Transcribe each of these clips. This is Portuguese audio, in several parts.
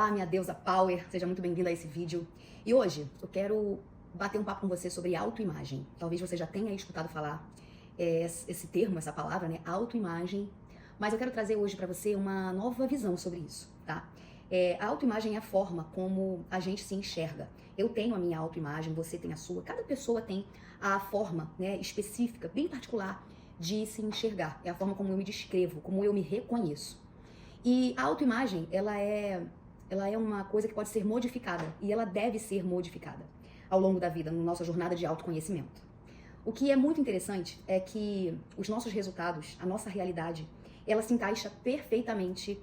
Olá, minha deusa Power, seja muito bem-vinda a esse vídeo. E hoje eu quero bater um papo com você sobre autoimagem. Talvez você já tenha escutado falar esse termo, essa palavra, né? Autoimagem. Mas eu quero trazer hoje para você uma nova visão sobre isso, tá? A autoimagem é a forma como a gente se enxerga. Eu tenho a minha autoimagem, você tem a sua. Cada pessoa tem a forma, né, específica, bem particular de se enxergar. É a forma como eu me descrevo, como eu me reconheço. E a autoimagem, ela é uma coisa que pode ser modificada e ela deve ser modificada ao longo da vida, na nossa jornada de autoconhecimento. O que é muito interessante é que os nossos resultados, a nossa realidade, ela se encaixa perfeitamente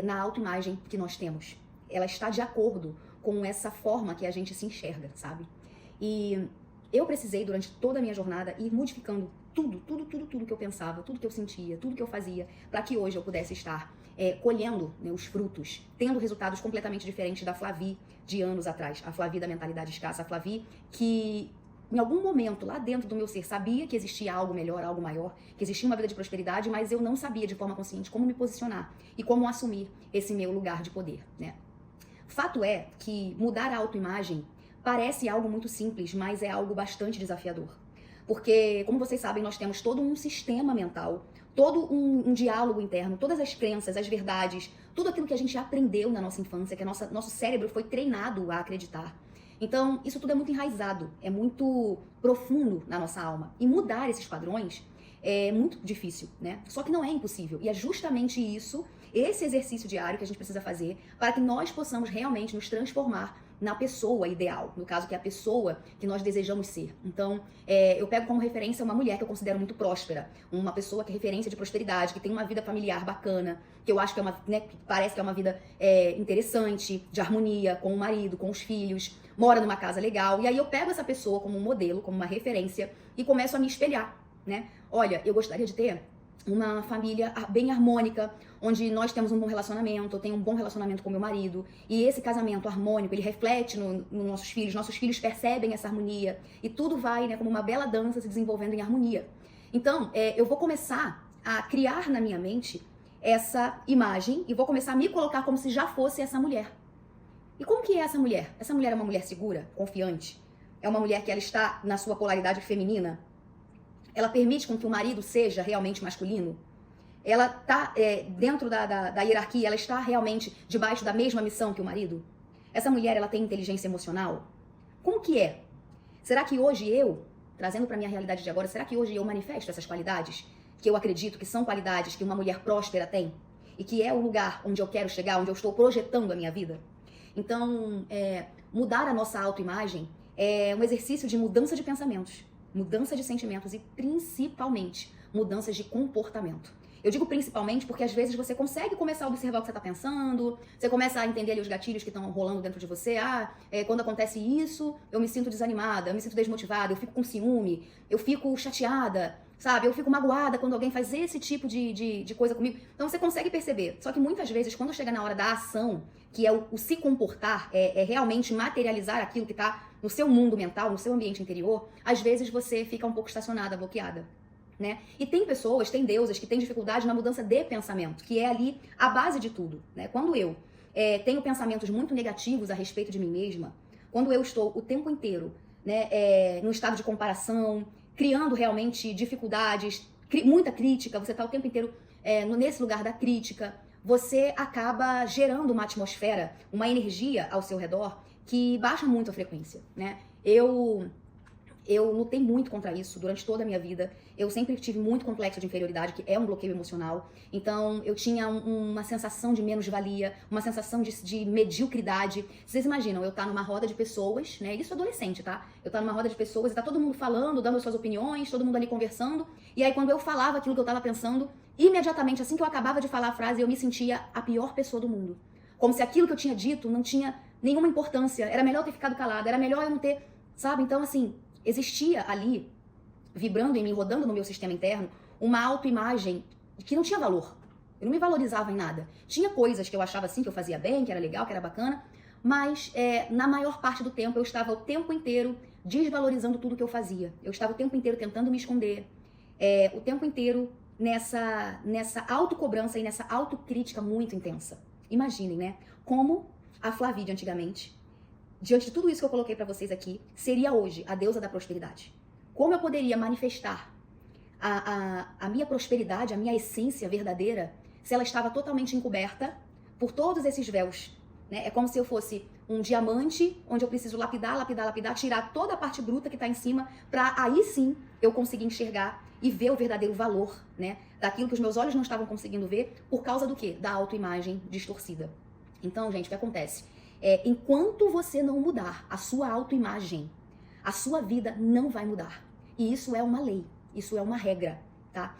na autoimagem que nós temos. Ela está de acordo com essa forma que a gente se enxerga, sabe? E eu precisei, durante toda a minha jornada, ir modificando tudo que eu pensava, tudo que eu sentia, tudo que eu fazia, para que hoje eu pudesse estar colhendo, né, os frutos, tendo resultados completamente diferentes da Flavi de anos atrás, a Flavi da mentalidade escassa, a Flavi que em algum momento lá dentro do meu ser sabia que existia algo melhor, algo maior, que existia uma vida de prosperidade, mas eu não sabia de forma consciente como me posicionar e como assumir esse meu lugar de poder, né? Fato é que mudar a autoimagem parece algo muito simples, mas é algo bastante desafiador. Porque, como vocês sabem, nós temos todo um sistema mental, todo um diálogo interno, todas as crenças, as verdades, tudo aquilo que a gente aprendeu na nossa infância, que nosso cérebro foi treinado a acreditar. Então, isso tudo é muito enraizado, é muito profundo na nossa alma. E mudar esses padrões é muito difícil, né? Só que não é impossível. E é justamente isso, esse exercício diário que a gente precisa fazer para que nós possamos realmente nos transformar na pessoa ideal, no caso que é a pessoa que nós desejamos ser. Então, eu pego como referência uma mulher que eu considero muito próspera, uma pessoa que é referência de prosperidade, que tem uma vida familiar bacana, que eu acho que é uma, né, que parece que é uma vida interessante, de harmonia com o marido, com os filhos, mora numa casa legal, e aí eu pego essa pessoa como um modelo, como uma referência e começo a me espelhar, né? Olha, eu gostaria de ter uma família bem harmônica, onde nós temos um bom relacionamento, eu tenho um bom relacionamento com meu marido, e esse casamento harmônico, ele reflete nos nossos filhos percebem essa harmonia, e tudo vai, né, como uma bela dança se desenvolvendo em harmonia. Então, eu vou começar a criar na minha mente essa imagem, e vou começar a me colocar como se já fosse essa mulher. E como que é essa mulher? Essa mulher é uma mulher segura, confiante? É uma mulher que ela está na sua polaridade feminina? Ela permite com que o marido seja realmente masculino? Ela está dentro da hierarquia, ela está realmente debaixo da mesma missão que o marido? Essa mulher, ela tem inteligência emocional? Como que é? Será que hoje eu, trazendo para minha realidade de agora, será que hoje eu manifesto essas qualidades? Que eu acredito que são qualidades que uma mulher próspera tem? E que é o lugar onde eu quero chegar, onde eu estou projetando a minha vida? Então, mudar a nossa autoimagem é um exercício de mudança de pensamentos, mudança de sentimentos e, principalmente, mudanças de comportamento. Eu digo principalmente porque às vezes você consegue começar a observar o que você está pensando, você começa a entender ali os gatilhos que estão rolando dentro de você. Quando acontece isso, eu me sinto desanimada, eu me sinto desmotivada, eu fico com ciúme, eu fico chateada, sabe? Eu fico magoada quando alguém faz esse tipo de coisa comigo. Então você consegue perceber. Só que muitas vezes, quando chega na hora da ação, que é o se comportar, é realmente materializar aquilo que está no seu mundo mental, no seu ambiente interior, às vezes você fica um pouco estacionada, bloqueada, né? E tem pessoas, tem deusas que têm dificuldade na mudança de pensamento, que é ali a base de tudo, né? Quando eu tenho pensamentos muito negativos a respeito de mim mesma, quando eu estou o tempo inteiro, né, num estado de comparação, criando realmente dificuldades, muita crítica, você está o tempo inteiro nesse lugar da crítica, você acaba gerando uma atmosfera, uma energia ao seu redor que baixa muito a frequência, né? Eu lutei muito contra isso durante toda a minha vida. Eu sempre tive muito complexo de inferioridade, que é um bloqueio emocional. Então, eu tinha uma sensação de menos-valia, uma sensação de mediocridade. Vocês imaginam, eu estar numa roda de pessoas, né? Isso adolescente, tá? Eu estar numa roda de pessoas e tá todo mundo falando, dando as suas opiniões, todo mundo ali conversando. E aí, quando eu falava aquilo que eu tava pensando, imediatamente, assim que eu acabava de falar a frase, eu me sentia a pior pessoa do mundo. Como se aquilo que eu tinha dito não tinha nenhuma importância. Era melhor eu ter ficado calada, era melhor eu não ter, sabe? Então, assim, existia ali, vibrando em mim, rodando no meu sistema interno, uma autoimagem que não tinha valor. Eu não me valorizava em nada. Tinha coisas que eu achava assim, que eu fazia bem, que era legal, que era bacana, mas na maior parte do tempo eu estava o tempo inteiro desvalorizando tudo que eu fazia. Eu estava o tempo inteiro tentando me esconder, o tempo inteiro nessa autocobrança e nessa autocrítica muito intensa. Imaginem, né? Como a Flavi de antigamente, diante de tudo isso que eu coloquei pra vocês aqui, seria hoje a deusa da prosperidade? Como eu poderia manifestar a minha prosperidade, a minha essência verdadeira, se ela estava totalmente encoberta por todos esses véus, né? É como se eu fosse um diamante, onde eu preciso lapidar, tirar toda a parte bruta que está em cima, para aí sim eu conseguir enxergar e ver o verdadeiro valor, né? Daquilo que os meus olhos não estavam conseguindo ver, por causa do quê? Da autoimagem distorcida. Então, gente, o que acontece? Enquanto você não mudar a sua autoimagem, a sua vida não vai mudar. E isso é uma lei, isso é uma regra, tá?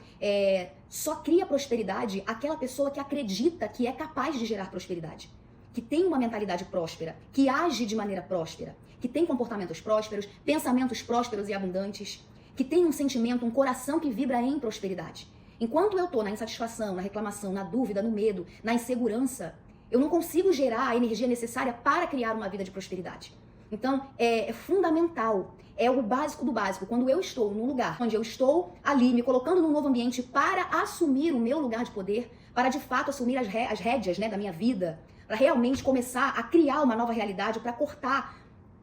Só cria prosperidade aquela pessoa que acredita que é capaz de gerar prosperidade, que tem uma mentalidade próspera, que age de maneira próspera, que tem comportamentos prósperos, pensamentos prósperos e abundantes, que tem um sentimento, um coração que vibra em prosperidade. Enquanto eu tô na insatisfação, na reclamação, na dúvida, no medo, na insegurança, eu não consigo gerar a energia necessária para criar uma vida de prosperidade. Então, é fundamental, é o básico do básico. Quando eu estou num lugar onde eu estou ali, me colocando num novo ambiente para assumir o meu lugar de poder, para de fato assumir as rédeas, né, da minha vida, para realmente começar a criar uma nova realidade, para cortar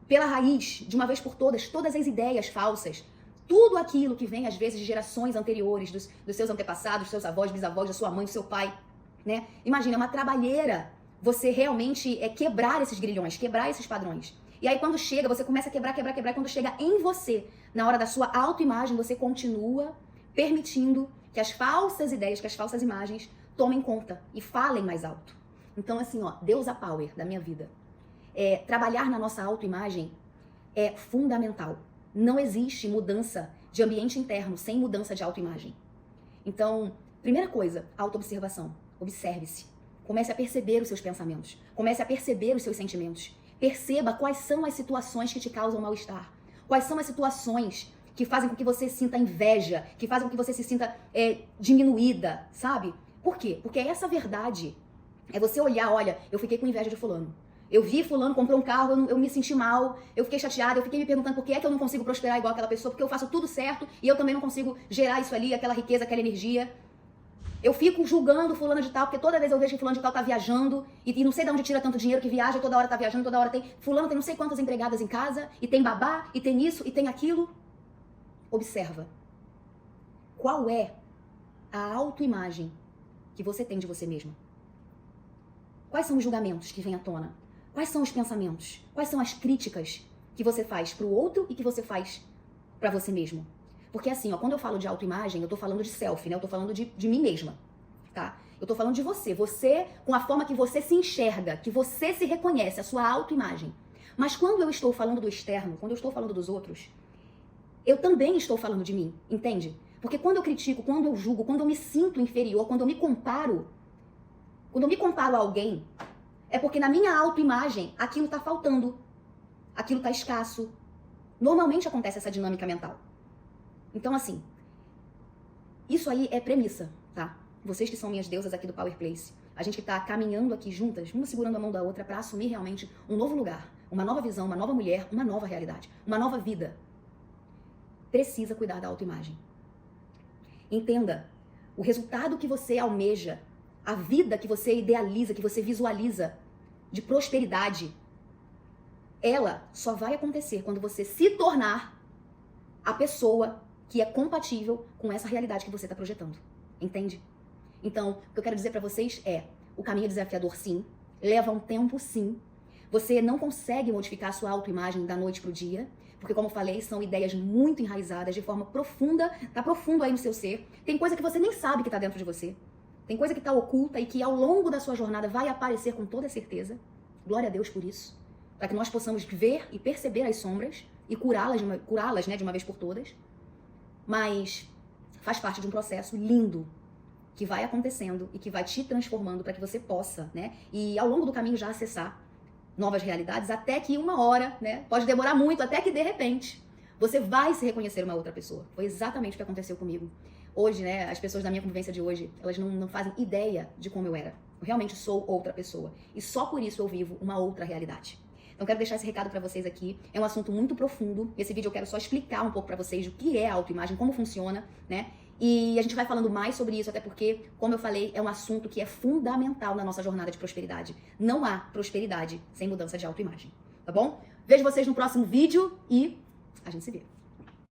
pela raiz, de uma vez por todas, todas as ideias falsas, tudo aquilo que vem, às vezes, de gerações anteriores, dos seus antepassados, dos seus avós, bisavós, da sua mãe, do seu pai, né? Imagina, é uma trabalheira você realmente quebrar esses grilhões, quebrar esses padrões. E aí quando chega, você começa a quebrar, quando chega em você, na hora da sua autoimagem, você continua permitindo que as falsas ideias, que as falsas imagens tomem conta e falem mais alto. Então assim, ó, Deus a power da minha vida. Trabalhar na nossa autoimagem é fundamental. Não existe mudança de ambiente interno sem mudança de autoimagem. Então, primeira coisa, autoobservação. Observe-se. Comece a perceber os seus pensamentos. Comece a perceber os seus sentimentos. Perceba quais são as situações que te causam mal-estar. Quais são as situações que fazem com que você sinta inveja, que fazem com que você se sinta diminuída, sabe? Por quê? Porque essa verdade é você olhar, olha, eu fiquei com inveja de fulano. Eu vi fulano, comprou um carro, eu me senti mal, eu fiquei chateada, eu fiquei me perguntando por que é que eu não consigo prosperar igual aquela pessoa, porque eu faço tudo certo e eu também não consigo gerar isso ali, aquela riqueza, aquela energia. Eu fico julgando fulano de tal, porque toda vez eu vejo que fulano de tal tá viajando e não sei de onde tira tanto dinheiro que viaja, toda hora tá viajando, toda hora tem... Fulano tem não sei quantas empregadas em casa, e tem babá, e tem isso, e tem aquilo. Observa. Qual é a autoimagem que você tem de você mesma? Quais são os julgamentos que vêm à tona? Quais são os pensamentos? Quais são as críticas que você faz pro outro e que você faz pra você mesmo? Porque assim, ó, quando eu falo de autoimagem, eu tô falando de self, né? Eu tô falando de mim mesma, tá? Eu tô falando de você. Você, com a forma que você se enxerga, que você se reconhece, a sua autoimagem. Mas quando eu estou falando do externo, quando eu estou falando dos outros, eu também estou falando de mim, entende? Porque quando eu critico, quando eu julgo, quando eu me sinto inferior, quando eu me comparo a alguém, é porque na minha autoimagem aquilo tá faltando, aquilo tá escasso. Normalmente acontece essa dinâmica mental. Então assim, isso aí é premissa, tá? Vocês que são minhas deusas aqui do Power Place, a gente que tá caminhando aqui juntas, uma segurando a mão da outra pra assumir realmente um novo lugar, uma nova visão, uma nova mulher, uma nova realidade, uma nova vida. Precisa cuidar da autoimagem. Entenda, o resultado que você almeja, a vida que você idealiza, que você visualiza de prosperidade, ela só vai acontecer quando você se tornar a pessoa que é compatível com essa realidade que você está projetando. Entende? Então, o que eu quero dizer para vocês é, o caminho é desafiador sim, leva um tempo sim, você não consegue modificar a sua autoimagem da noite pro dia, porque como eu falei, são ideias muito enraizadas de forma profunda, tá profundo aí no seu ser, tem coisa que você nem sabe que tá dentro de você, tem coisa que tá oculta e que ao longo da sua jornada vai aparecer com toda certeza, glória a Deus por isso, para que nós possamos ver e perceber as sombras e curá-las, né, de uma vez por todas. Mas faz parte de um processo lindo que vai acontecendo e que vai te transformando para que você possa, né? E ao longo do caminho já acessar novas realidades, até que uma hora, né? Pode demorar muito, até que de repente você vai se reconhecer uma outra pessoa. Foi exatamente o que aconteceu comigo. Hoje, né? As pessoas da minha convivência de hoje, elas não fazem ideia de como eu era. Eu realmente sou outra pessoa. E só por isso eu vivo uma outra realidade. Então quero deixar esse recado pra vocês aqui. É um assunto muito profundo. Esse vídeo eu quero só explicar um pouco pra vocês o que é a autoimagem, como funciona, né? E a gente vai falando mais sobre isso, até porque, como eu falei, é um assunto que é fundamental na nossa jornada de prosperidade. Não há prosperidade sem mudança de autoimagem, tá bom? Vejo vocês no próximo vídeo e a gente se vê.